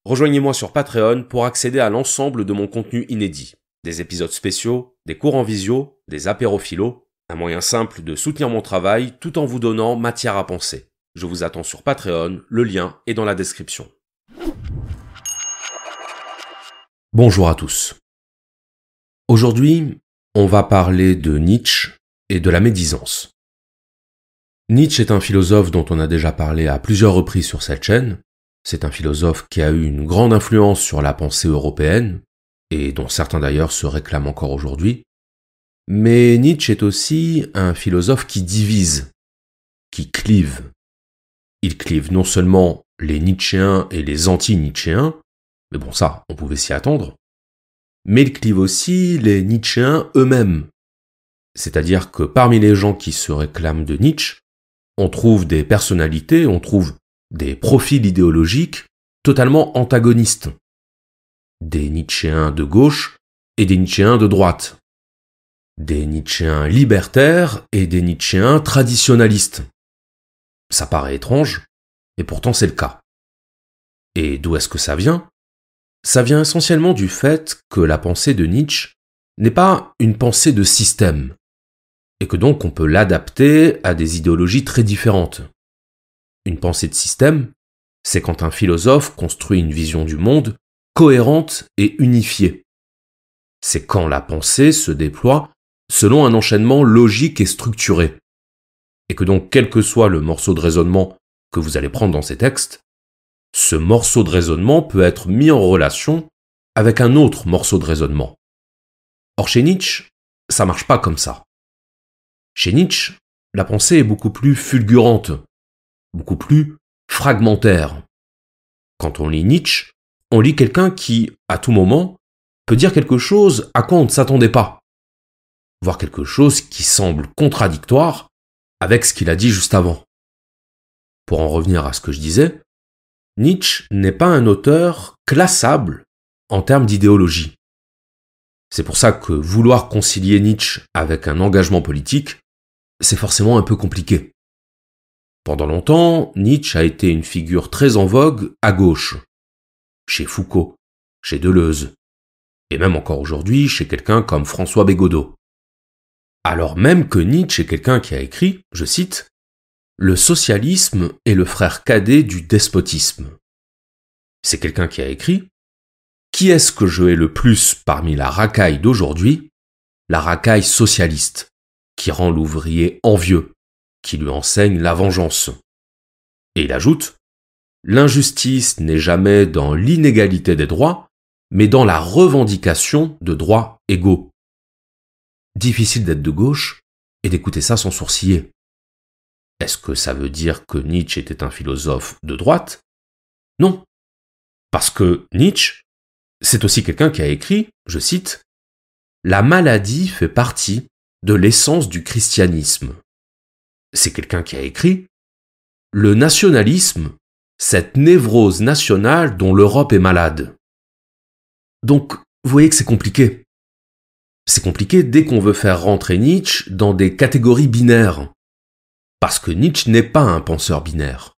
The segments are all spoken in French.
Rejoignez-moi sur Patreon pour accéder à l'ensemble de mon contenu inédit. Des épisodes spéciaux, des cours en visio, des apéros philo, un moyen simple de soutenir mon travail tout en vous donnant matière à penser. Je vous attends sur Patreon, le lien est dans la description. Bonjour à tous. Aujourd'hui, on va parler de Nietzsche et de la médisance. Nietzsche est un philosophe dont on a déjà parlé à plusieurs reprises sur cette chaîne. C'est un philosophe qui a eu une grande influence sur la pensée européenne, et dont certains d'ailleurs se réclament encore aujourd'hui. Mais Nietzsche est aussi un philosophe qui divise, qui clive. Il clive non seulement les Nietzschéens et les anti-Nietzschéens, mais bon ça, on pouvait s'y attendre, mais il clive aussi les Nietzschéens eux-mêmes. C'est-à-dire que parmi les gens qui se réclament de Nietzsche, on trouve des personnalités, on trouve des profils idéologiques totalement antagonistes. Des Nietzschéens de gauche et des Nietzschéens de droite. Des Nietzschéens libertaires et des Nietzschéens traditionalistes. Ça paraît étrange, et pourtant c'est le cas. Et d'où est-ce que ça vient ? Ça vient essentiellement du fait que la pensée de Nietzsche n'est pas une pensée de système, et que donc on peut l'adapter à des idéologies très différentes. Une pensée de système, c'est quand un philosophe construit une vision du monde cohérente et unifiée. C'est quand la pensée se déploie selon un enchaînement logique et structuré. Et que donc, quel que soit le morceau de raisonnement que vous allez prendre dans ces textes, ce morceau de raisonnement peut être mis en relation avec un autre morceau de raisonnement. Or chez Nietzsche, ça marche pas comme ça. Chez Nietzsche, la pensée est beaucoup plus fulgurante, beaucoup plus fragmentaire. Quand on lit Nietzsche, on lit quelqu'un qui, à tout moment, peut dire quelque chose à quoi on ne s'attendait pas, voire quelque chose qui semble contradictoire avec ce qu'il a dit juste avant. Pour en revenir à ce que je disais, Nietzsche n'est pas un auteur classable en termes d'idéologie. C'est pour ça que vouloir concilier Nietzsche avec un engagement politique, c'est forcément un peu compliqué. Pendant longtemps, Nietzsche a été une figure très en vogue à gauche, chez Foucault, chez Deleuze, et même encore aujourd'hui chez quelqu'un comme François Bégodeau. Alors même que Nietzsche est quelqu'un qui a écrit, je cite, « Le socialisme est le frère cadet du despotisme ». C'est quelqu'un qui a écrit « Qui est-ce que je hais le plus parmi la racaille d'aujourd'hui ? La racaille socialiste, qui rend l'ouvrier envieux, qui lui enseigne la vengeance. » Et il ajoute « L'injustice n'est jamais dans l'inégalité des droits, mais dans la revendication de droits égaux. » Difficile d'être de gauche et d'écouter ça sans sourciller. Est-ce que ça veut dire que Nietzsche était un philosophe de droite ? Non. Parce que Nietzsche, c'est aussi quelqu'un qui a écrit, je cite, « La maladie fait partie de l'essence du christianisme. » C'est quelqu'un qui a écrit « Le nationalisme, cette névrose nationale dont l'Europe est malade. » Donc, vous voyez que c'est compliqué. C'est compliqué dès qu'on veut faire rentrer Nietzsche dans des catégories binaires. Parce que Nietzsche n'est pas un penseur binaire.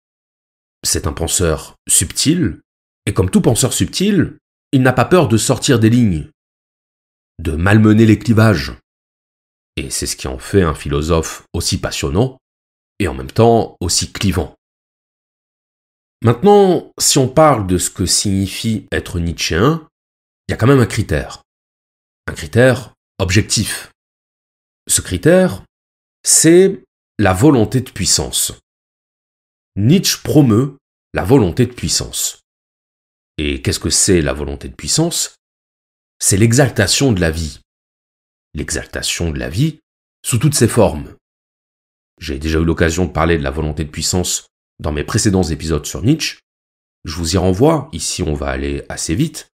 C'est un penseur subtil, et comme tout penseur subtil, il n'a pas peur de sortir des lignes, de malmener les clivages. Et c'est ce qui en fait un philosophe aussi passionnant, et en même temps aussi clivant. Maintenant, si on parle de ce que signifie être nietzschéen, il y a quand même un critère objectif. Ce critère, c'est la volonté de puissance. Nietzsche promeut la volonté de puissance. Et qu'est-ce que c'est la volonté de puissance ? C'est l'exaltation de la vie. L'exaltation de la vie sous toutes ses formes. J'ai déjà eu l'occasion de parler de la volonté de puissance dans mes précédents épisodes sur Nietzsche. Je vous y renvoie, ici on va aller assez vite.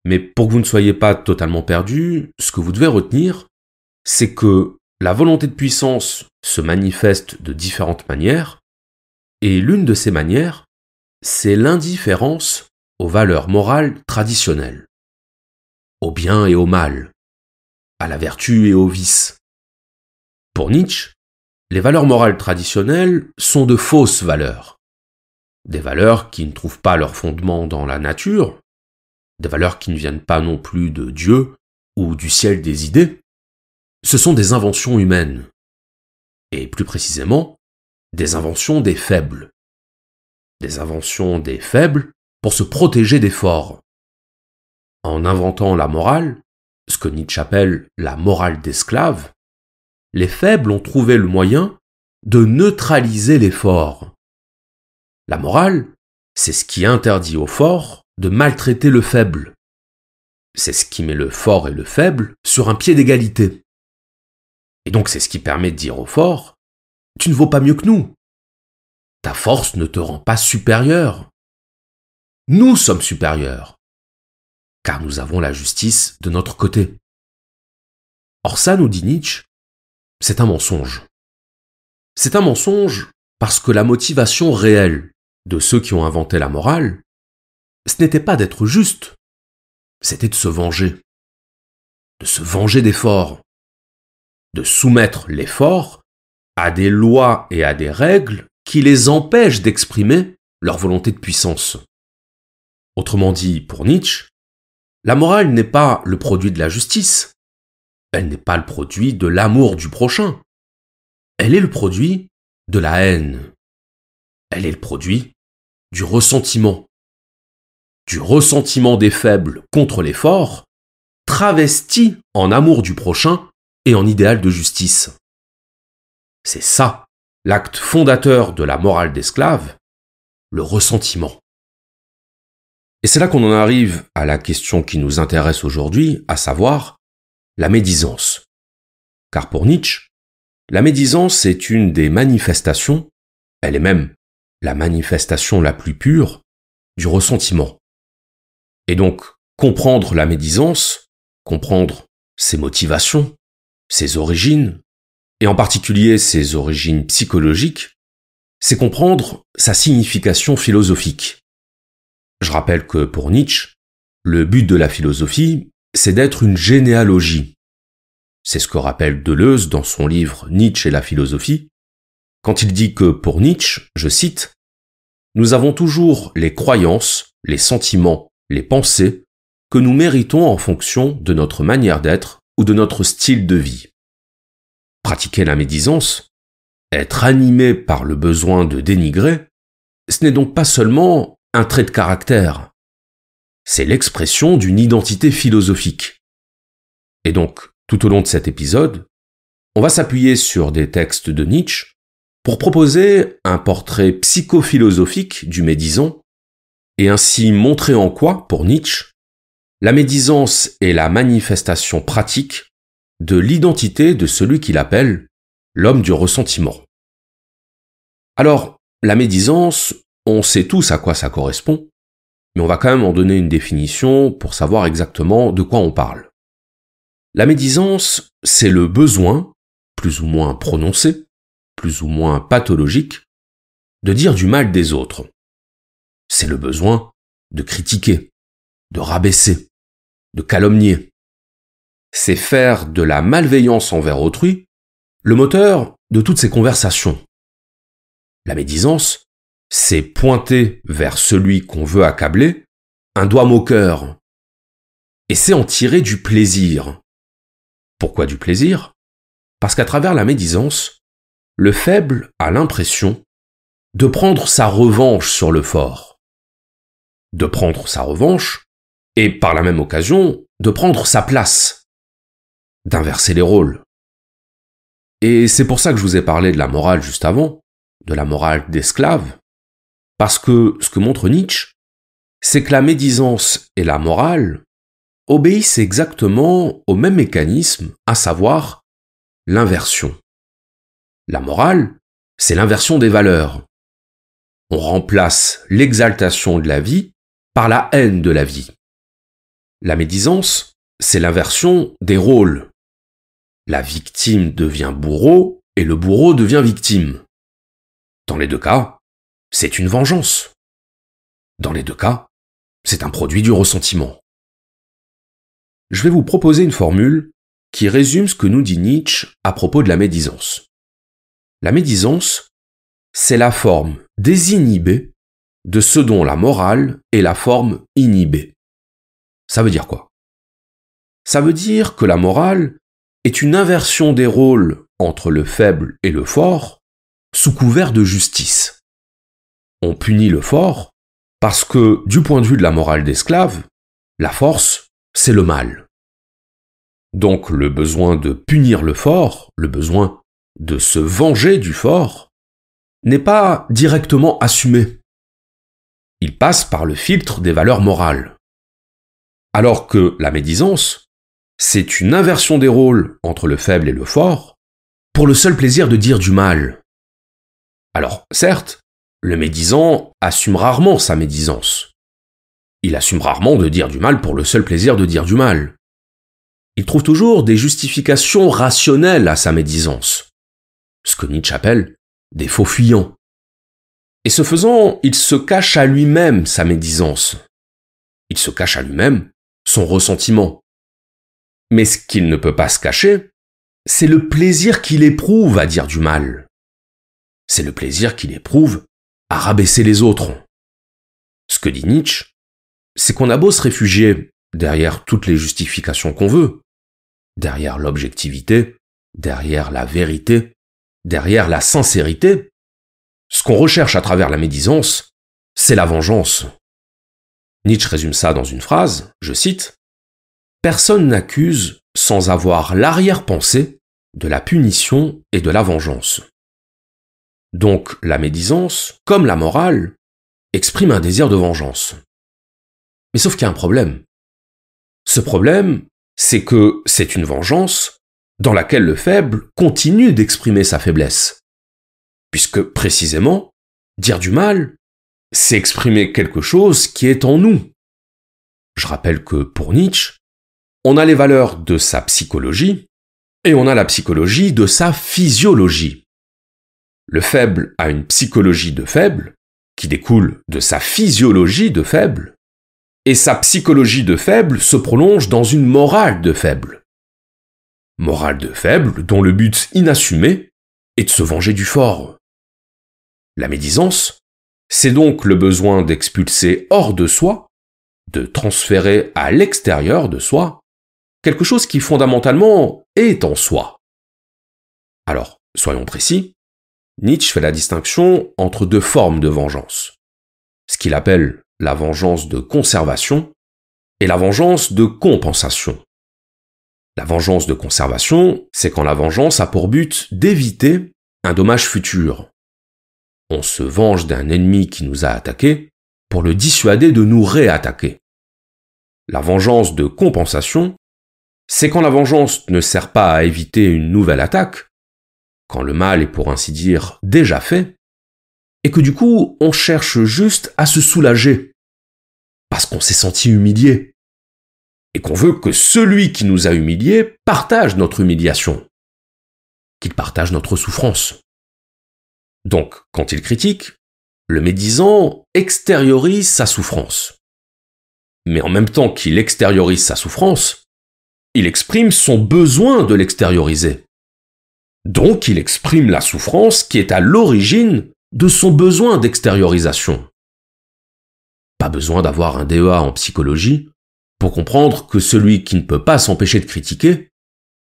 Mais pour que vous ne soyez pas totalement perdu, ce que vous devez retenir, c'est que la volonté de puissance se manifeste de différentes manières, et l'une de ces manières, c'est l'indifférence aux valeurs morales traditionnelles, au bien et au mal, à la vertu et au vice. Pour Nietzsche, les valeurs morales traditionnelles sont de fausses valeurs. des valeurs qui ne trouvent pas leur fondement dans la nature, des valeurs qui ne viennent pas non plus de Dieu ou du ciel des idées. Ce sont des inventions humaines, et plus précisément, des inventions des faibles. Des inventions des faibles pour se protéger des forts. En inventant la morale, ce que Nietzsche appelle la morale d'esclave, les faibles ont trouvé le moyen de neutraliser les forts. La morale, c'est ce qui interdit aux forts de maltraiter le faible. C'est ce qui met le fort et le faible sur un pied d'égalité. Et donc c'est ce qui permet de dire au fort, tu ne vaux pas mieux que nous. Ta force ne te rend pas supérieur. Nous sommes supérieurs, car nous avons la justice de notre côté. Or ça, nous dit Nietzsche, c'est un mensonge. C'est un mensonge parce que la motivation réelle de ceux qui ont inventé la morale, ce n'était pas d'être juste, c'était de se venger. De se venger des forts. De soumettre les forts à des lois et à des règles qui les empêchent d'exprimer leur volonté de puissance. Autrement dit, pour Nietzsche, la morale n'est pas le produit de la justice, elle n'est pas le produit de l'amour du prochain, elle est le produit de la haine, elle est le produit du ressentiment des faibles contre les forts, travesti en amour du prochain et en idéal de justice. C'est ça, l'acte fondateur de la morale d'esclave, le ressentiment. Et c'est là qu'on en arrive à la question qui nous intéresse aujourd'hui, à savoir la médisance. Car pour Nietzsche, la médisance est une des manifestations, elle est même la manifestation la plus pure, du ressentiment. Et donc, comprendre la médisance, comprendre ses motivations, ses origines, et en particulier ses origines psychologiques, c'est comprendre sa signification philosophique. Je rappelle que pour Nietzsche, le but de la philosophie, c'est d'être une généalogie. C'est ce que rappelle Deleuze dans son livre Nietzsche et la philosophie, quand il dit que pour Nietzsche, je cite, « Nous avons toujours les croyances, les sentiments, les pensées que nous méritons en fonction de notre manière d'être ou de notre style de vie. » Pratiquer la médisance, être animé par le besoin de dénigrer, ce n'est donc pas seulement un trait de caractère. C'est l'expression d'une identité philosophique. Et donc, tout au long de cet épisode, on va s'appuyer sur des textes de Nietzsche pour proposer un portrait psychophilosophique du médisant et ainsi montrer en quoi, pour Nietzsche, la médisance est la manifestation pratique de l'identité de celui qu'il appelle l'homme du ressentiment. Alors, la médisance, on sait tous à quoi ça correspond, mais on va quand même en donner une définition pour savoir exactement de quoi on parle. La médisance, c'est le besoin, plus ou moins prononcé, plus ou moins pathologique, de dire du mal des autres. C'est le besoin de critiquer, de rabaisser, de calomnier. C'est faire de la malveillance envers autrui le moteur de toutes ces conversations. La médisance, c'est pointer vers celui qu'on veut accabler un doigt moqueur. Et c'est en tirer du plaisir. Pourquoi du plaisir ? Parce qu'à travers la médisance, le faible a l'impression de prendre sa revanche sur le fort. De prendre sa revanche, et par la même occasion, de prendre sa place. D'inverser les rôles. Et c'est pour ça que je vous ai parlé de la morale juste avant, de la morale d'esclave, parce que ce que montre Nietzsche, c'est que la médisance et la morale obéissent exactement au même mécanisme, à savoir l'inversion. La morale, c'est l'inversion des valeurs. On remplace l'exaltation de la vie par la haine de la vie. La médisance, c'est l'inversion des rôles. La victime devient bourreau et le bourreau devient victime. Dans les deux cas, c'est une vengeance. Dans les deux cas, c'est un produit du ressentiment. Je vais vous proposer une formule qui résume ce que nous dit Nietzsche à propos de la médisance. La médisance, c'est la forme désinhibée de ce dont la morale est la forme inhibée. Ça veut dire quoi? Ça veut dire que la morale est une inversion des rôles entre le faible et le fort sous couvert de justice. On punit le fort parce que, du point de vue de la morale d'esclave, la force, c'est le mal. Donc le besoin de punir le fort, le besoin de se venger du fort, n'est pas directement assumé. Il passe par le filtre des valeurs morales. Alors que la médisance, c'est une inversion des rôles entre le faible et le fort, pour le seul plaisir de dire du mal. Alors, certes, le médisant assume rarement sa médisance. Il assume rarement de dire du mal pour le seul plaisir de dire du mal. Il trouve toujours des justifications rationnelles à sa médisance, ce que Nietzsche appelle des faux fuyants. Et ce faisant, il se cache à lui-même sa médisance. Il se cache à lui-même son ressentiment. Mais ce qu'il ne peut pas se cacher, c'est le plaisir qu'il éprouve à dire du mal. C'est le plaisir qu'il éprouve à rabaisser les autres. Ce que dit Nietzsche, c'est qu'on a beau se réfugier derrière toutes les justifications qu'on veut, derrière l'objectivité, derrière la vérité, derrière la sincérité, ce qu'on recherche à travers la médisance, c'est la vengeance. Nietzsche résume ça dans une phrase, je cite, « Personne n'accuse sans avoir l'arrière-pensée de la punition et de la vengeance. » Donc la médisance, comme la morale, exprime un désir de vengeance. Mais sauf qu'il y a un problème. Ce problème, c'est que c'est une vengeance dans laquelle le faible continue d'exprimer sa faiblesse. Puisque, précisément, dire du mal, c'est exprimer quelque chose qui est en nous. Je rappelle que, pour Nietzsche, on a les valeurs de sa psychologie et on a la psychologie de sa physiologie. Le faible a une psychologie de faible qui découle de sa physiologie de faible et sa psychologie de faible se prolonge dans une morale de faible. Morale de faible dont le but inassumé est de se venger du fort. La médisance, c'est donc le besoin d'expulser hors de soi, de transférer à l'extérieur de soi, quelque chose qui fondamentalement est en soi. Alors, soyons précis, Nietzsche fait la distinction entre deux formes de vengeance, ce qu'il appelle la vengeance de conservation et la vengeance de compensation. La vengeance de conservation, c'est quand la vengeance a pour but d'éviter un dommage futur. On se venge d'un ennemi qui nous a attaqués pour le dissuader de nous réattaquer. La vengeance de compensation, c'est quand la vengeance ne sert pas à éviter une nouvelle attaque, quand le mal est pour ainsi dire déjà fait, et que du coup on cherche juste à se soulager, parce qu'on s'est senti humilié, et qu'on veut que celui qui nous a humiliés partage notre humiliation, qu'il partage notre souffrance. Donc, quand il critique, le médisant extériorise sa souffrance. Mais en même temps qu'il extériorise sa souffrance, il exprime son besoin de l'extérioriser. Donc, il exprime la souffrance qui est à l'origine de son besoin d'extériorisation. Pas besoin d'avoir un DEA en psychologie pour comprendre que celui qui ne peut pas s'empêcher de critiquer,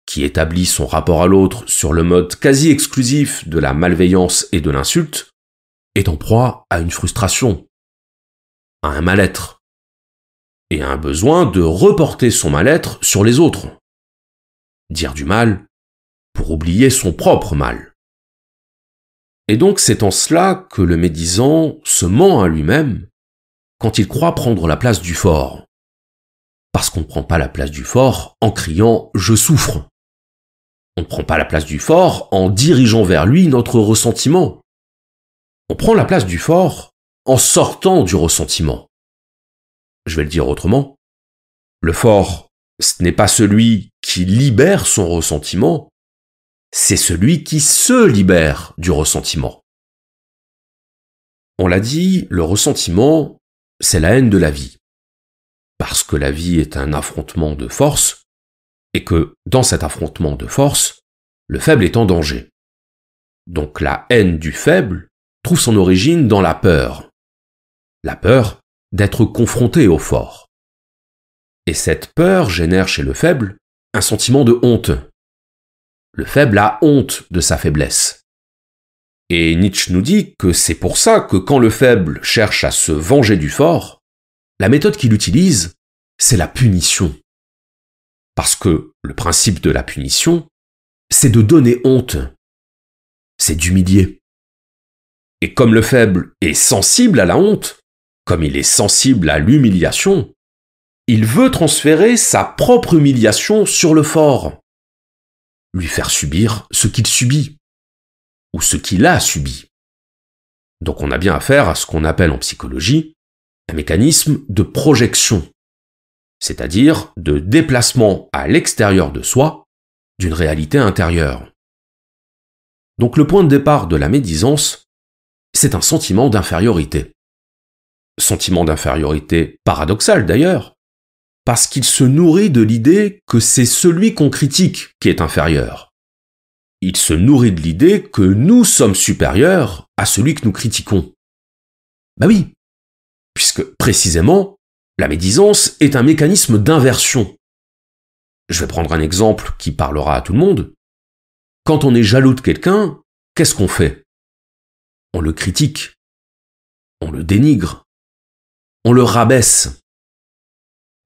qui établit son rapport à l'autre sur le mode quasi exclusif de la malveillance et de l'insulte, est en proie à une frustration, à un mal-être, et à un besoin de reporter son mal-être sur les autres. Dire du mal pour oublier son propre mal. Et donc c'est en cela que le médisant se ment à lui-même quand il croit prendre la place du fort. Parce qu'on ne prend pas la place du fort en criant « je souffre ». On ne prend pas la place du fort en dirigeant vers lui notre ressentiment. On prend la place du fort en sortant du ressentiment. Je vais le dire autrement. Le fort, ce n'est pas celui qui libère son ressentiment, c'est celui qui se libère du ressentiment. On l'a dit, le ressentiment, c'est la haine de la vie. Parce que la vie est un affrontement de force, et que, dans cet affrontement de force, le faible est en danger. Donc la haine du faible trouve son origine dans la peur. la peur d'être confronté au fort. Et cette peur génère chez le faible un sentiment de honte. Le faible a honte de sa faiblesse. Et Nietzsche nous dit que c'est pour ça que quand le faible cherche à se venger du fort, la méthode qu'il utilise, c'est la punition. Parce que le principe de la punition, c'est de donner honte. C'est d'humilier. Et comme le faible est sensible à la honte, comme il est sensible à l'humiliation, il veut transférer sa propre humiliation sur le fort. Lui faire subir ce qu'il subit, ou ce qu'il a subi. Donc on a bien affaire à ce qu'on appelle en psychologie un mécanisme de projection, c'est-à-dire de déplacement à l'extérieur de soi d'une réalité intérieure. Donc le point de départ de la médisance, c'est un sentiment d'infériorité. Sentiment d'infériorité paradoxal d'ailleurs, parce qu'il se nourrit de l'idée que c'est celui qu'on critique qui est inférieur. Il se nourrit de l'idée que nous sommes supérieurs à celui que nous critiquons. Bah oui, puisque précisément, la médisance est un mécanisme d'inversion. Je vais prendre un exemple qui parlera à tout le monde. Quand on est jaloux de quelqu'un, qu'est-ce qu'on fait? On le critique, on le dénigre, on le rabaisse.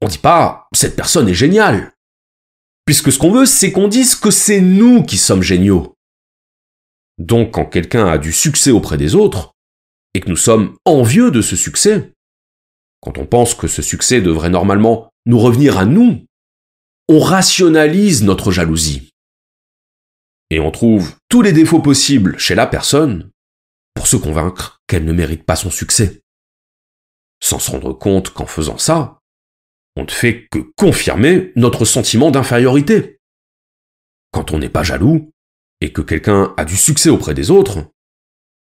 On dit pas « cette personne est géniale », puisque ce qu'on veut, c'est qu'on dise que c'est nous qui sommes géniaux. Donc quand quelqu'un a du succès auprès des autres, et que nous sommes envieux de ce succès, quand on pense que ce succès devrait normalement nous revenir à nous, on rationalise notre jalousie. Et on trouve tous les défauts possibles chez la personne pour se convaincre qu'elle ne mérite pas son succès. Sans se rendre compte qu'en faisant ça, on ne fait que confirmer notre sentiment d'infériorité. Quand on n'est pas jaloux, et que quelqu'un a du succès auprès des autres,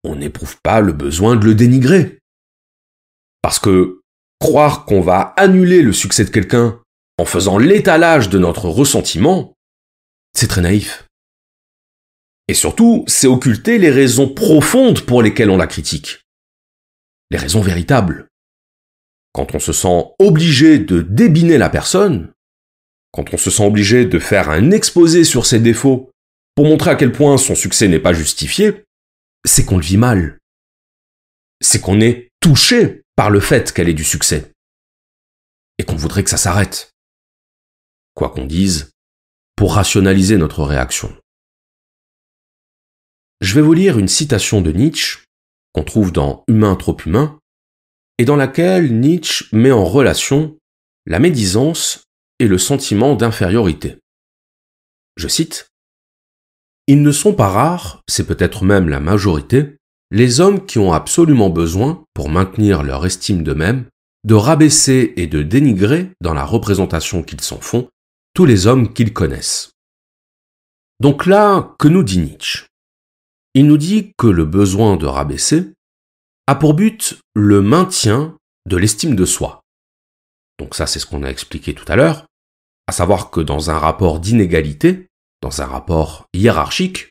on n'éprouve pas le besoin de le dénigrer. Parce que croire qu'on va annuler le succès de quelqu'un en faisant l'étalage de notre ressentiment, c'est très naïf. Et surtout, c'est occulter les raisons profondes pour lesquelles on la critique. Les raisons véritables. Quand on se sent obligé de débiner la personne, quand on se sent obligé de faire un exposé sur ses défauts pour montrer à quel point son succès n'est pas justifié, c'est qu'on le vit mal. C'est qu'on est touché par le fait qu'elle ait du succès. Et qu'on voudrait que ça s'arrête. Quoi qu'on dise, pour rationaliser notre réaction. Je vais vous lire une citation de Nietzsche, qu'on trouve dans Humain trop humain, et dans laquelle Nietzsche met en relation la médisance et le sentiment d'infériorité. Je cite : « Ils ne sont pas rares, c'est peut-être même la majorité, les hommes qui ont absolument besoin, pour maintenir leur estime d'eux-mêmes, de rabaisser et de dénigrer, dans la représentation qu'ils s'en font, tous les hommes qu'ils connaissent. » Donc là, que nous dit Nietzsche ? Il nous dit que le besoin de rabaisser a pour but le maintien de l'estime de soi. Donc ça, c'est ce qu'on a expliqué tout à l'heure, à savoir que dans un rapport d'inégalité, dans un rapport hiérarchique,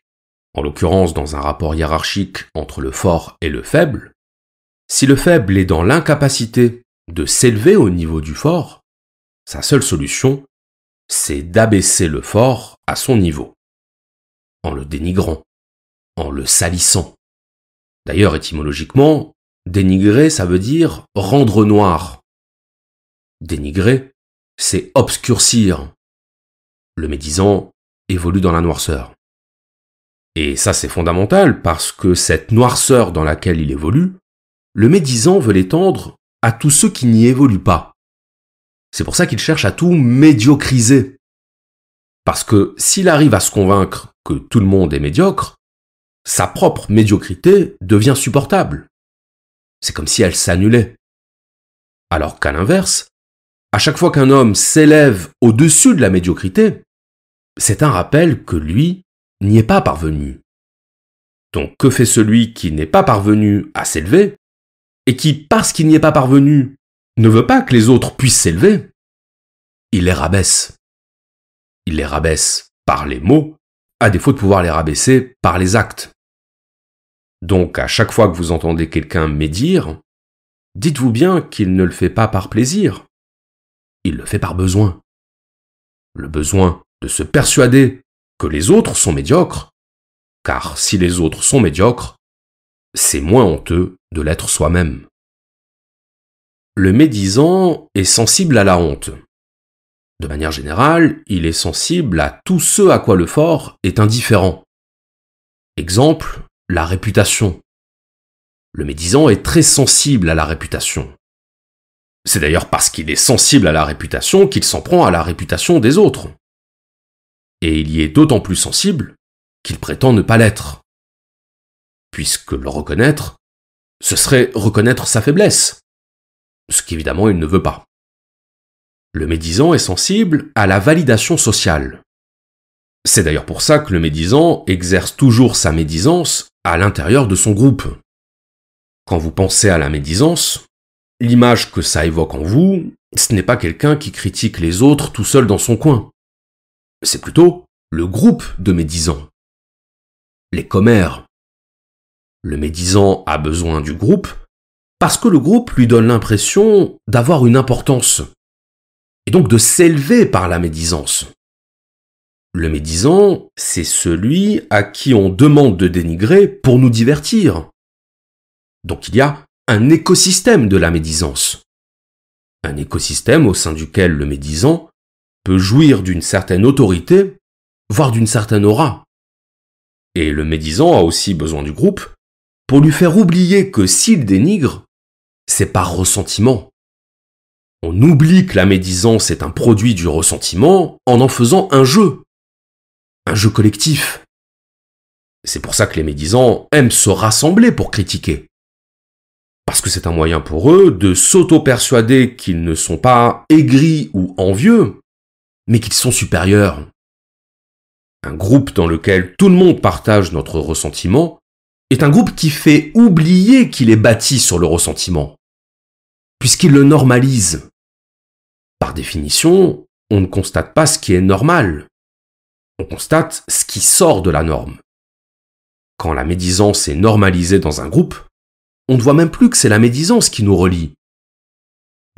en l'occurrence dans un rapport hiérarchique entre le fort et le faible, si le faible est dans l'incapacité de s'élever au niveau du fort, sa seule solution, c'est d'abaisser le fort à son niveau, en le dénigrant, en le salissant. D'ailleurs, étymologiquement, dénigrer, ça veut dire rendre noir. Dénigrer, c'est obscurcir. Le médisant évolue dans la noirceur. Et ça, c'est fondamental parce que cette noirceur dans laquelle il évolue, le médisant veut l'étendre à tous ceux qui n'y évoluent pas. C'est pour ça qu'il cherche à tout médiocriser. Parce que s'il arrive à se convaincre que tout le monde est médiocre, sa propre médiocrité devient supportable. C'est comme si elle s'annulait. Alors qu'à l'inverse, à chaque fois qu'un homme s'élève au-dessus de la médiocrité, c'est un rappel que lui n'y est pas parvenu. Donc que fait celui qui n'est pas parvenu à s'élever, et qui, parce qu'il n'y est pas parvenu, ne veut pas que les autres puissent s'élever? Il les rabaisse. Il les rabaisse par les mots, à défaut de pouvoir les rabaisser par les actes. Donc à chaque fois que vous entendez quelqu'un médire, dites-vous bien qu'il ne le fait pas par plaisir. Il le fait par besoin. Le besoin de se persuader que les autres sont médiocres, car si les autres sont médiocres, c'est moins honteux de l'être soi-même. Le médisant est sensible à la honte. De manière générale, il est sensible à tout ce à quoi le fort est indifférent. Exemple, la réputation. Le médisant est très sensible à la réputation. C'est d'ailleurs parce qu'il est sensible à la réputation qu'il s'en prend à la réputation des autres. Et il y est d'autant plus sensible qu'il prétend ne pas l'être. Puisque le reconnaître, ce serait reconnaître sa faiblesse, ce qu'évidemment il ne veut pas. Le médisant est sensible à la validation sociale. C'est d'ailleurs pour ça que le médisant exerce toujours sa médisance à l'intérieur de son groupe. Quand vous pensez à la médisance, l'image que ça évoque en vous, ce n'est pas quelqu'un qui critique les autres tout seul dans son coin. C'est plutôt le groupe de médisants. Les commères. Le médisant a besoin du groupe parce que le groupe lui donne l'impression d'avoir une importance et donc de s'élever par la médisance. Le médisant, c'est celui à qui on demande de dénigrer pour nous divertir. Donc il y a un écosystème de la médisance. Un écosystème au sein duquel le médisant peut jouir d'une certaine autorité, voire d'une certaine aura. Et le médisant a aussi besoin du groupe pour lui faire oublier que s'il dénigre, c'est par ressentiment. On oublie que la médisance est un produit du ressentiment en faisant un jeu collectif. C'est pour ça que les médisants aiment se rassembler pour critiquer. Parce que c'est un moyen pour eux de s'auto-persuader qu'ils ne sont pas aigris ou envieux, mais qu'ils sont supérieurs. Un groupe dans lequel tout le monde partage notre ressentiment est un groupe qui fait oublier qu'il est bâti sur le ressentiment, puisqu'il le normalise. Par définition, on ne constate pas ce qui est normal, on constate ce qui sort de la norme. Quand la médisance est normalisée dans un groupe, on ne voit même plus que c'est la médisance qui nous relie.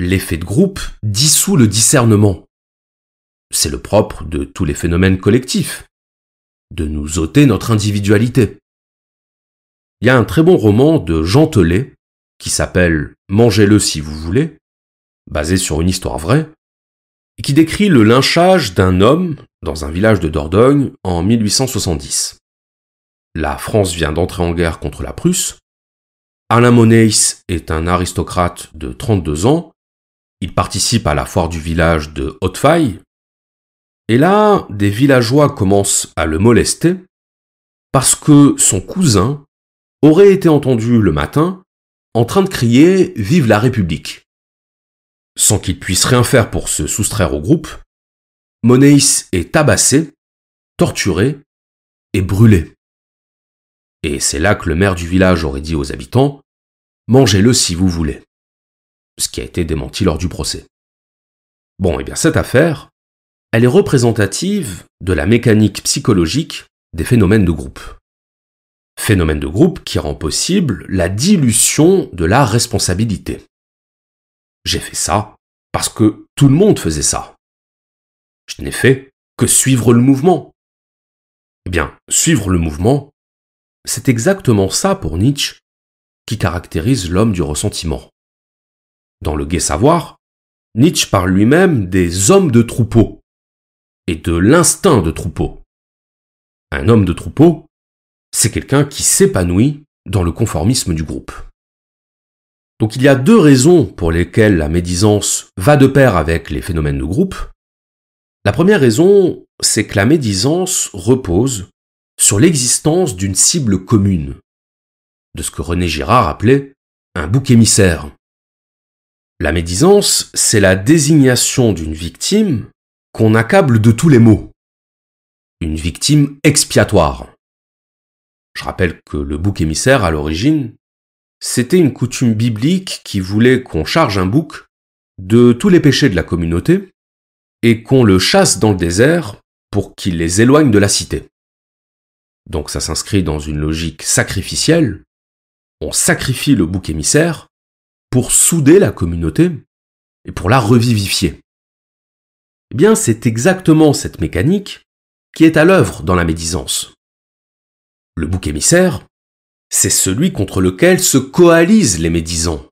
L'effet de groupe dissout le discernement. C'est le propre de tous les phénomènes collectifs, de nous ôter notre individualité. Il y a un très bon roman de Jean Telet qui s'appelle « Mangez-le si vous voulez », basé sur une histoire vraie, et qui décrit le lynchage d'un homme dans un village de Dordogne en 1870. La France vient d'entrer en guerre contre la Prusse. Alain Monéis est un aristocrate de 32 ans. Il participe à la foire du village de Hautefeuille. Et là, des villageois commencent à le molester parce que son cousin aurait été entendu le matin en train de crier « Vive la République !» Sans qu'il puisse rien faire pour se soustraire au groupe, Monéis est tabassé, torturé et brûlé. Et c'est là que le maire du village aurait dit aux habitants « Mangez-le si vous voulez », ce qui a été démenti lors du procès. Bon, et bien cette affaire, elle est représentative de la mécanique psychologique des phénomènes de groupe. Phénomène de groupe qui rend possible la dilution de la responsabilité. J'ai fait ça parce que tout le monde faisait ça. Je n'ai fait que suivre le mouvement. Eh bien, suivre le mouvement, c'est exactement ça pour Nietzsche qui caractérise l'homme du ressentiment. Dans le Gai Savoir, Nietzsche parle lui-même des hommes de troupeau et de l'instinct de troupeau. Un homme de troupeau, c'est quelqu'un qui s'épanouit dans le conformisme du groupe. Donc il y a deux raisons pour lesquelles la médisance va de pair avec les phénomènes de groupe. La première raison, c'est que la médisance repose sur l'existence d'une cible commune, de ce que René Girard appelait un bouc émissaire. La médisance, c'est la désignation d'une victime qu'on accable de tous les maux. Une victime expiatoire. Je rappelle que le bouc émissaire, à l'origine, c'était une coutume biblique qui voulait qu'on charge un bouc de tous les péchés de la communauté et qu'on le chasse dans le désert pour qu'il les éloigne de la cité. Donc ça s'inscrit dans une logique sacrificielle. On sacrifie le bouc émissaire pour souder la communauté et pour la revivifier. Eh bien, c'est exactement cette mécanique qui est à l'œuvre dans la médisance. Le bouc émissaire, c'est celui contre lequel se coalisent les médisants,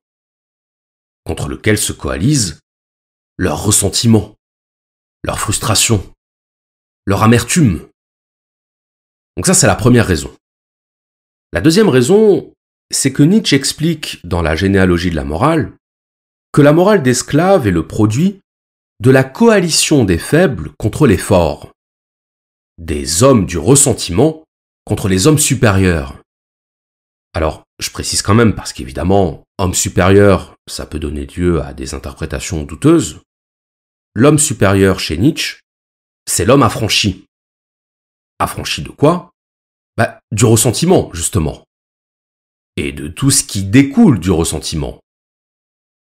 contre lequel se coalisent leurs ressentiments, leur frustration, leur amertume. Donc ça, c'est la première raison. La deuxième raison, c'est que Nietzsche explique dans la généalogie de la morale que la morale d'esclave est le produit de la coalition des faibles contre les forts, des hommes du ressentiment contre les hommes supérieurs. Alors, je précise quand même parce qu'évidemment, homme supérieur, ça peut donner lieu à des interprétations douteuses. L'homme supérieur chez Nietzsche, c'est l'homme affranchi. Affranchi de quoi ? Du ressentiment, justement. Et de tout ce qui découle du ressentiment.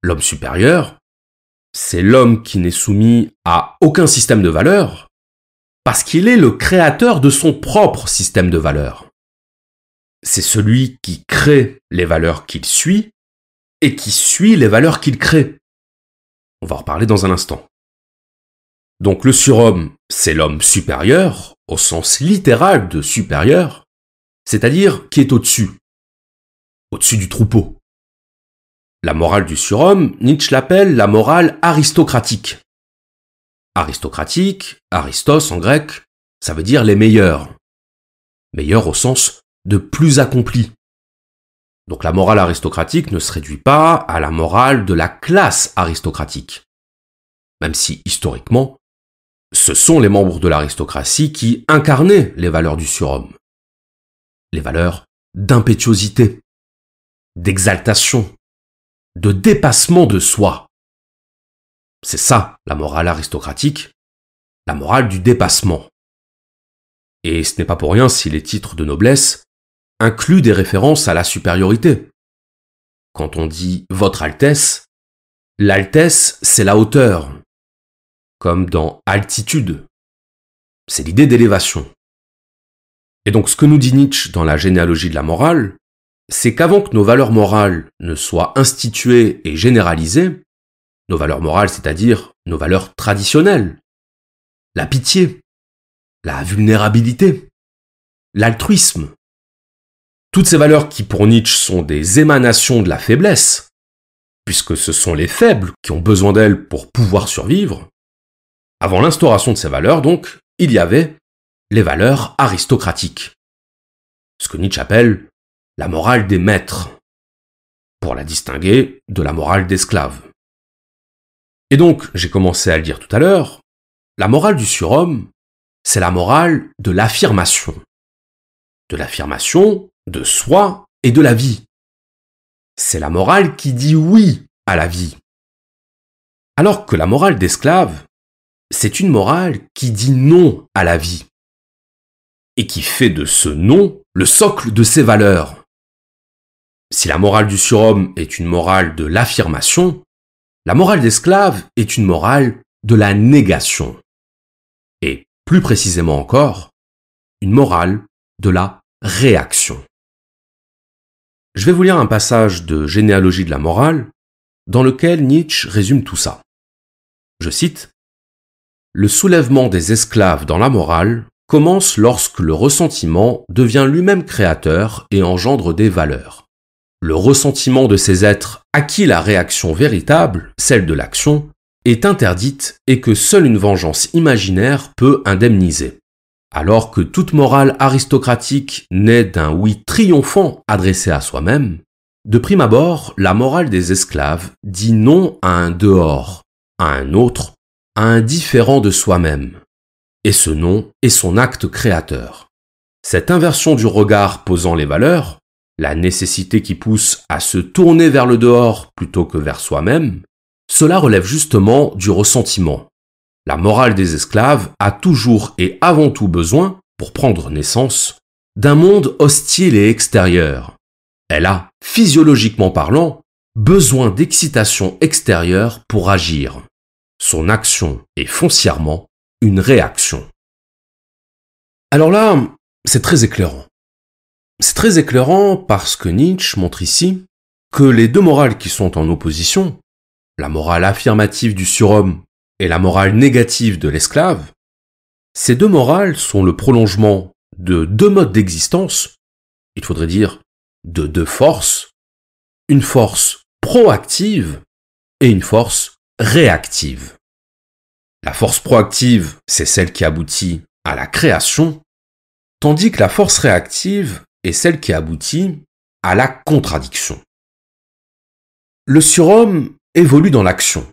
L'homme supérieur, c'est l'homme qui n'est soumis à aucun système de valeurs, parce qu'il est le créateur de son propre système de valeurs. C'est celui qui crée les valeurs qu'il suit, et qui suit les valeurs qu'il crée. On va en reparler dans un instant. Donc le surhomme, c'est l'homme supérieur, au sens littéral de supérieur, c'est-à-dire qui est au-dessus du troupeau. La morale du surhomme, Nietzsche l'appelle la morale aristocratique. Aristocratique, aristos en grec, ça veut dire les meilleurs. Meilleurs au sens de plus accomplis. Donc la morale aristocratique ne se réduit pas à la morale de la classe aristocratique. Même si, historiquement, ce sont les membres de l'aristocratie qui incarnaient les valeurs du surhomme. Les valeurs d'impétuosité, d'exaltation, de dépassement de soi. C'est ça, la morale aristocratique, la morale du dépassement. Et ce n'est pas pour rien si les titres de noblesse incluent des références à la supériorité. Quand on dit « Votre Altesse », l'altesse, c'est la hauteur, comme dans « altitude », c'est l'idée d'élévation. Et donc ce que nous dit Nietzsche dans la généalogie de la morale, c'est qu'avant que nos valeurs morales ne soient instituées et généralisées, nos valeurs morales, c'est-à-dire nos valeurs traditionnelles, la pitié, la vulnérabilité, l'altruisme, toutes ces valeurs qui pour Nietzsche sont des émanations de la faiblesse, puisque ce sont les faibles qui ont besoin d'elles pour pouvoir survivre, avant l'instauration de ces valeurs, donc, il y avait les valeurs aristocratiques, ce que Nietzsche appelle la morale des maîtres, pour la distinguer de la morale d'esclave. Et donc, j'ai commencé à le dire tout à l'heure, la morale du surhomme, c'est la morale de l'affirmation. De l'affirmation de soi et de la vie. C'est la morale qui dit oui à la vie. Alors que la morale d'esclave, c'est une morale qui dit non à la vie. Et qui fait de ce non le socle de ses valeurs. Si la morale du surhomme est une morale de l'affirmation, la morale d'esclave est une morale de la négation. Et plus précisément encore, une morale de la réaction. Je vais vous lire un passage de Généalogie de la morale dans lequel Nietzsche résume tout ça. Je cite : « Le soulèvement des esclaves dans la morale commence lorsque le ressentiment devient lui-même créateur et engendre des valeurs. Le ressentiment de ces êtres à qui la réaction véritable, celle de l'action, est interdite et que seule une vengeance imaginaire peut indemniser. Alors que toute morale aristocratique naît d'un oui triomphant adressé à soi-même, de prime abord, la morale des esclaves dit non à un dehors, à un autre, à un différent de soi-même. Et ce non est son acte créateur. Cette inversion du regard posant les valeurs, la nécessité qui pousse à se tourner vers le dehors plutôt que vers soi-même, cela relève justement du ressentiment. La morale des esclaves a toujours et avant tout besoin, pour prendre naissance, d'un monde hostile et extérieur. Elle a, physiologiquement parlant, besoin d'excitation extérieure pour agir. Son action est foncièrement une réaction. Alors là, c'est très éclairant. C'est très éclairant parce que Nietzsche montre ici que les deux morales qui sont en opposition, la morale affirmative du surhomme et la morale négative de l'esclave, ces deux morales sont le prolongement de deux modes d'existence, il faudrait dire de deux forces, une force proactive et une force réactive. La force proactive, c'est celle qui aboutit à la création, tandis que la force réactive est celle qui aboutit à la contradiction. Le surhomme évolue dans l'action.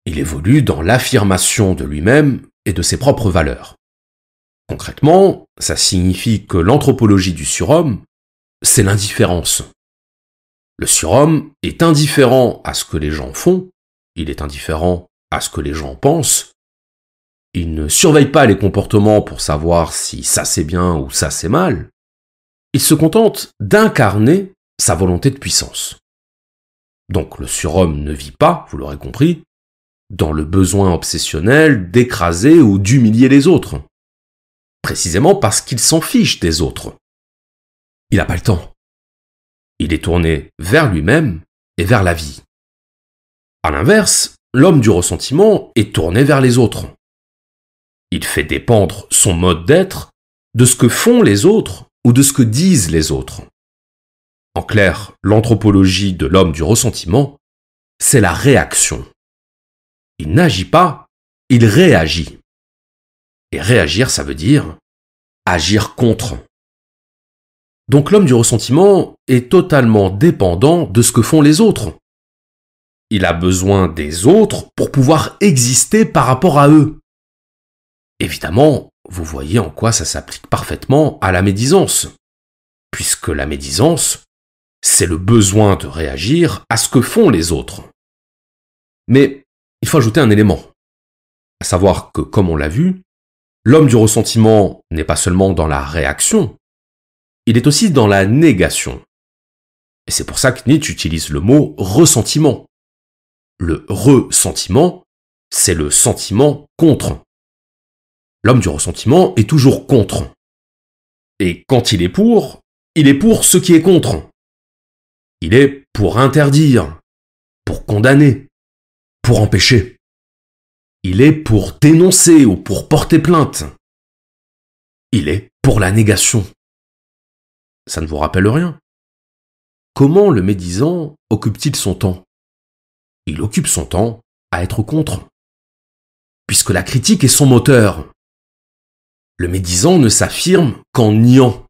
Il évolue dans l'affirmation de lui-même et de ses propres valeurs. Concrètement, ça signifie que l'anthropologie du surhomme, c'est l'indifférence. Le surhomme est indifférent à ce que les gens font, il est indifférent à ce que les gens pensent, il ne surveille pas les comportements pour savoir si ça c'est bien ou ça c'est mal, il se contente d'incarner sa volonté de puissance. Donc le surhomme ne vit pas, vous l'aurez compris, dans le besoin obsessionnel d'écraser ou d'humilier les autres. Précisément parce qu'il s'en fiche des autres. Il n'a pas le temps. Il est tourné vers lui-même et vers la vie. À l'inverse, l'homme du ressentiment est tourné vers les autres. Il fait dépendre son mode d'être de ce que font les autres ou de ce que disent les autres. En clair, l'anthropologie de l'homme du ressentiment, c'est la réaction. Il n'agit pas, il réagit. Et réagir, ça veut dire agir contre. Donc l'homme du ressentiment est totalement dépendant de ce que font les autres. Il a besoin des autres pour pouvoir exister par rapport à eux. Évidemment, vous voyez en quoi ça s'applique parfaitement à la médisance, puisque la médisance, c'est le besoin de réagir à ce que font les autres. Mais il faut ajouter un élément, à savoir que, comme on l'a vu, l'homme du ressentiment n'est pas seulement dans la réaction, il est aussi dans la négation. Et c'est pour ça que Nietzsche utilise le mot ressentiment. Le ressentiment, c'est le sentiment contre. L'homme du ressentiment est toujours contre. Et quand il est pour ce qui est contre. Il est pour interdire, pour condamner, pour empêcher. Il est pour dénoncer ou pour porter plainte. Il est pour la négation. Ça ne vous rappelle rien? Comment le médisant occupe-t-il son temps? Il occupe son temps à être contre. Puisque la critique est son moteur. Le médisant ne s'affirme qu'en niant.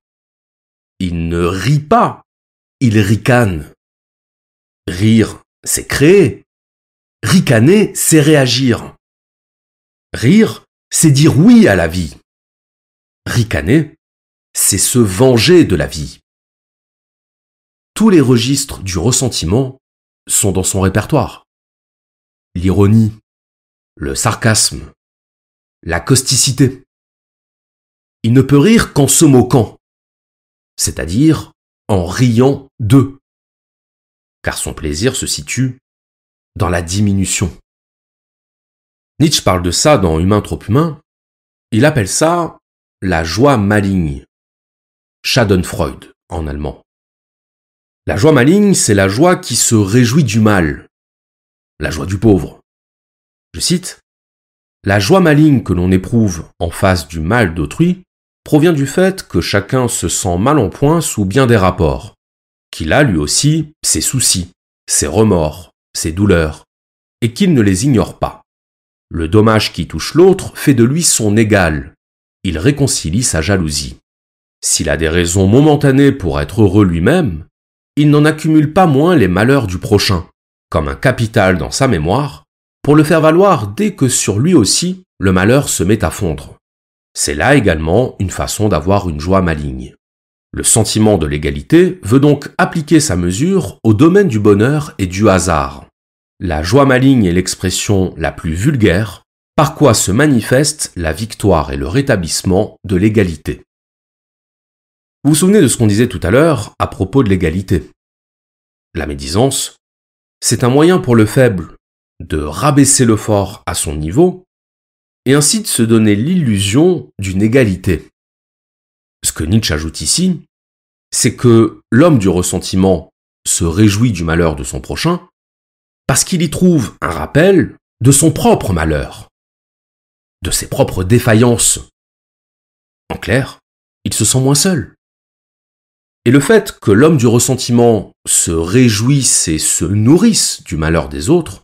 Il ne rit pas, il ricane. Rire, c'est créer. Ricaner, c'est réagir. Rire, c'est dire oui à la vie. Ricaner, c'est se venger de la vie. Tous les registres du ressentiment sont dans son répertoire. L'ironie, le sarcasme, la causticité. Il ne peut rire qu'en se moquant, c'est-à-dire en riant d'eux, car son plaisir se situe dans la diminution. Nietzsche parle de ça dans Humain trop humain, il appelle ça la joie maligne, Schadenfreude en allemand. La joie maligne, c'est la joie qui se réjouit du mal, la joie du pauvre. Je cite, « La joie maligne que l'on éprouve en face du mal d'autrui provient du fait que chacun se sent mal en point sous bien des rapports, qu'il a lui aussi ses soucis, ses remords, ses douleurs, et qu'il ne les ignore pas. Le dommage qui touche l'autre fait de lui son égal, il réconcilie sa jalousie. S'il a des raisons momentanées pour être heureux lui-même, il n'en accumule pas moins les malheurs du prochain, comme un capital dans sa mémoire, pour le faire valoir dès que sur lui aussi le malheur se met à fondre. C'est là également une façon d'avoir une joie maligne. Le sentiment de l'égalité veut donc appliquer sa mesure au domaine du bonheur et du hasard. La joie maligne est l'expression la plus vulgaire, par quoi se manifeste la victoire et le rétablissement de l'égalité. Vous vous souvenez de ce qu'on disait tout à l'heure à propos de l'égalité? La médisance, c'est un moyen pour le faible de rabaisser le fort à son niveau et ainsi de se donner l'illusion d'une égalité. Ce que Nietzsche ajoute ici, c'est que l'homme du ressentiment se réjouit du malheur de son prochain parce qu'il y trouve un rappel de son propre malheur, de ses propres défaillances. En clair, il se sent moins seul. Et le fait que l'homme du ressentiment se réjouisse et se nourrisse du malheur des autres,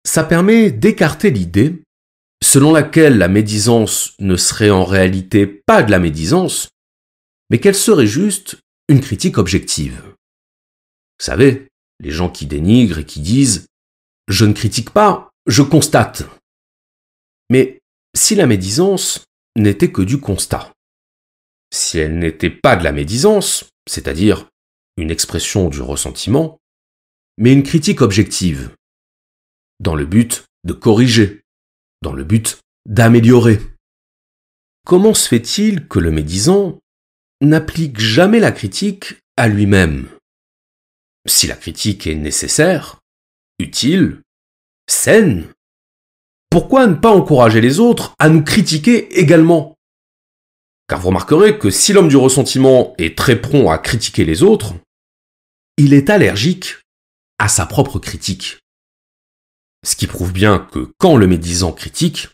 ça permet d'écarter l'idée selon laquelle la médisance ne serait en réalité pas de la médisance, mais qu'elle serait juste une critique objective. Vous savez, les gens qui dénigrent et qui disent « je ne critique pas, je constate ». Mais si la médisance n'était que du constat, si elle n'était pas de la médisance, c'est-à-dire une expression du ressentiment, mais une critique objective, dans le but de corriger, dans le but d'améliorer. Comment se fait-il que le médisant n'applique jamais la critique à lui-même? Si la critique est nécessaire, utile, saine, pourquoi ne pas encourager les autres à nous critiquer également? Car vous remarquerez que si l'homme du ressentiment est très prompt à critiquer les autres, il est allergique à sa propre critique. Ce qui prouve bien que quand le médisant critique,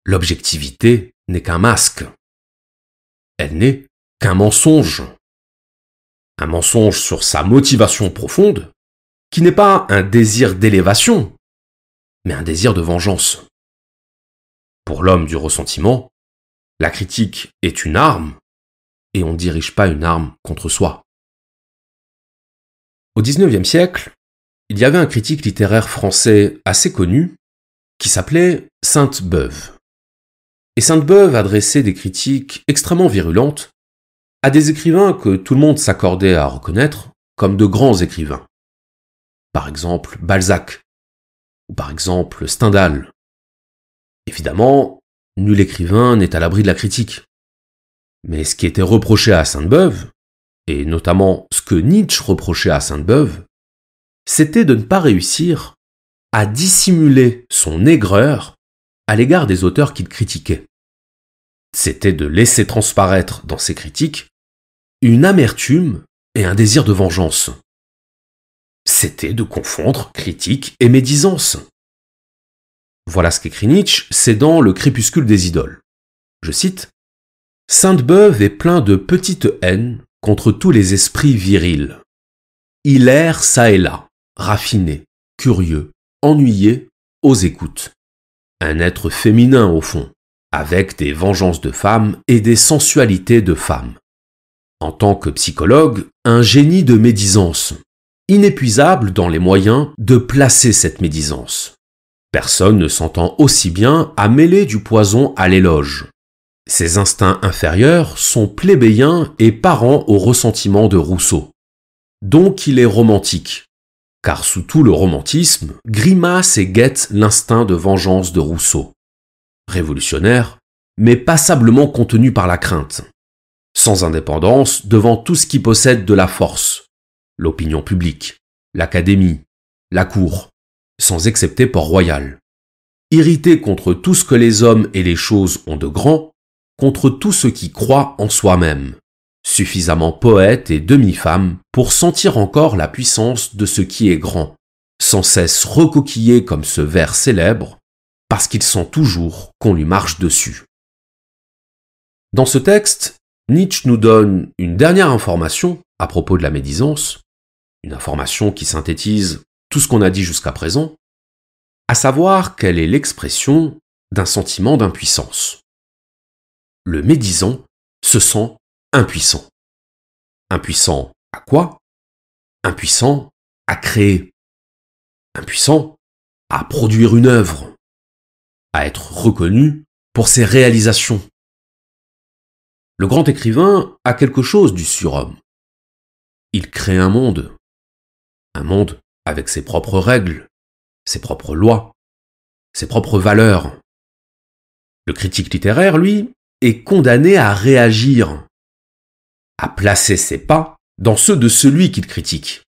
l'objectivité n'est qu'un masque. Elle n'est qu'un mensonge. Un mensonge sur sa motivation profonde, qui n'est pas un désir d'élévation, mais un désir de vengeance. Pour l'homme du ressentiment, la critique est une arme, et on ne dirige pas une arme contre soi. Au XIXe siècle, il y avait un critique littéraire français assez connu qui s'appelait Sainte-Beuve. Et Sainte-Beuve adressait des critiques extrêmement virulentes à des écrivains que tout le monde s'accordait à reconnaître comme de grands écrivains. Par exemple Balzac, ou par exemple Stendhal. Évidemment, nul écrivain n'est à l'abri de la critique. Mais ce qui était reproché à Sainte-Beuve, et notamment ce que Nietzsche reprochait à Sainte-Beuve, c'était de ne pas réussir à dissimuler son aigreur à l'égard des auteurs qu'il critiquait. C'était de laisser transparaître dans ses critiques une amertume et un désir de vengeance. C'était de confondre critique et médisance. Voilà ce qu'écrit Nietzsche, c'est dans Le crépuscule des idoles. Je cite « Sainte-Beuve est plein de petites haines contre tous les esprits virils. Il erre çà et là, raffiné, curieux, ennuyé, aux écoutes. Un être féminin au fond, avec des vengeances de femme et des sensualités de femme. En tant que psychologue, un génie de médisance, inépuisable dans les moyens de placer cette médisance. Personne ne s'entend aussi bien à mêler du poison à l'éloge. Ses instincts inférieurs sont plébéiens et parents au ressentiment de Rousseau. Donc il est romantique, car sous tout le romantisme, grimace et guette l'instinct de vengeance de Rousseau. Révolutionnaire, mais passablement contenu par la crainte. Sans indépendance devant tout ce qui possède de la force. L'opinion publique, l'académie, la cour, sans excepter Port-Royal. Irrité contre tout ce que les hommes et les choses ont de grand, contre tout ce qui croit en soi-même. Suffisamment poète et demi-femme pour sentir encore la puissance de ce qui est grand, sans cesse recoquillé comme ce vers célèbre, parce qu'il sent toujours qu'on lui marche dessus. Dans ce texte, Nietzsche nous donne une dernière information à propos de la médisance, une information qui synthétise tout ce qu'on a dit jusqu'à présent, à savoir qu'elle est l'expression d'un sentiment d'impuissance. Le médisant se sent impuissant. Impuissant à quoi? Impuissant à créer. Impuissant à produire une œuvre. À être reconnu pour ses réalisations. Le grand écrivain a quelque chose du surhomme. Il crée un monde avec ses propres règles, ses propres lois, ses propres valeurs. Le critique littéraire, lui, est condamné à réagir, à placer ses pas dans ceux de celui qu'il critique.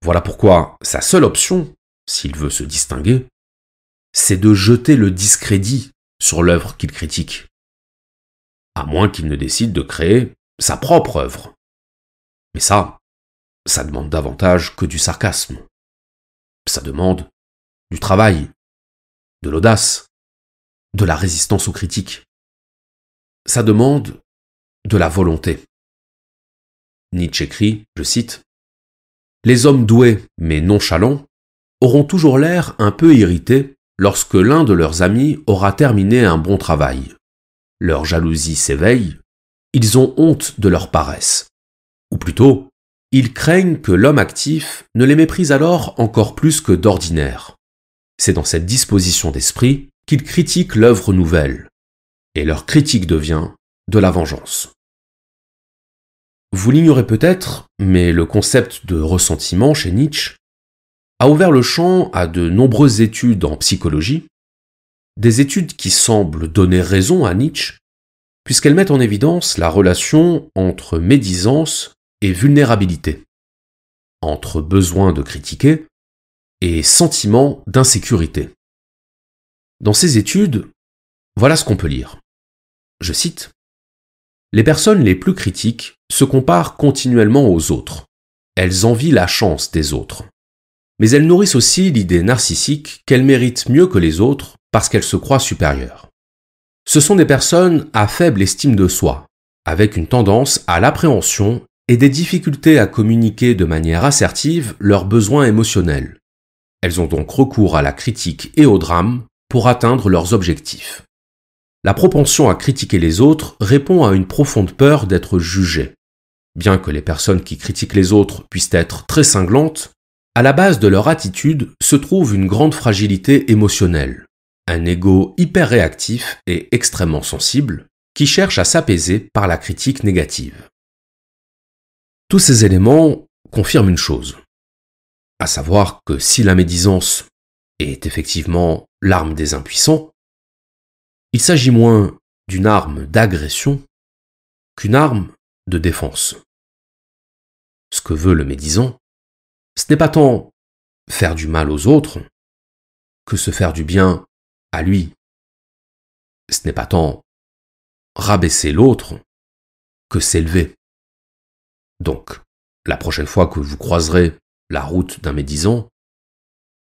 Voilà pourquoi sa seule option, s'il veut se distinguer, c'est de jeter le discrédit sur l'œuvre qu'il critique, à moins qu'il ne décide de créer sa propre œuvre. Mais ça, ça demande davantage que du sarcasme. Ça demande du travail, de l'audace, de la résistance aux critiques. Ça demande de la volonté. Nietzsche écrit, je cite, « Les hommes doués mais nonchalants auront toujours l'air un peu irrités lorsque l'un de leurs amis aura terminé un bon travail. Leur jalousie s'éveille, ils ont honte de leur paresse. Ou plutôt, ils craignent que l'homme actif ne les méprise alors encore plus que d'ordinaire. C'est dans cette disposition d'esprit qu'ils critiquent l'œuvre nouvelle, et leur critique devient de la vengeance. » Vous l'ignorez peut-être, mais le concept de ressentiment chez Nietzsche a ouvert le champ à de nombreuses études en psychologie, des études qui semblent donner raison à Nietzsche, puisqu'elles mettent en évidence la relation entre médisance et vulnérabilité, entre besoin de critiquer et sentiment d'insécurité. Dans ces études, voilà ce qu'on peut lire. Je cite, « Les personnes les plus critiques se comparent continuellement aux autres. Elles envient la chance des autres. Mais elles nourrissent aussi l'idée narcissique qu'elles méritent mieux que les autres parce qu'elles se croient supérieures. Ce sont des personnes à faible estime de soi, avec une tendance à l'appréhension et des difficultés à communiquer de manière assertive leurs besoins émotionnels. Elles ont donc recours à la critique et au drame pour atteindre leurs objectifs. La propension à critiquer les autres répond à une profonde peur d'être jugées. Bien que les personnes qui critiquent les autres puissent être très cinglantes, à la base de leur attitude se trouve une grande fragilité émotionnelle, un ego hyper réactif et extrêmement sensible qui cherche à s'apaiser par la critique négative. Tous ces éléments confirment une chose, à savoir que si la médisance est effectivement l'arme des impuissants, il s'agit moins d'une arme d'agression qu'une arme de défense. Ce que veut le médisant, ce n'est pas tant faire du mal aux autres que se faire du bien à lui. Ce n'est pas tant rabaisser l'autre que s'élever. Donc, la prochaine fois que vous croiserez la route d'un médisant,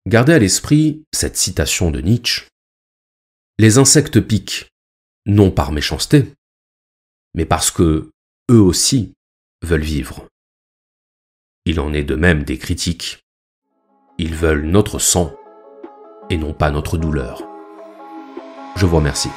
gardez à l'esprit cette citation de Nietzsche. Les insectes piquent, non par méchanceté, mais parce que eux aussi veulent vivre. Il en est de même des critiques. Ils veulent notre sang et non pas notre douleur. Je vous remercie.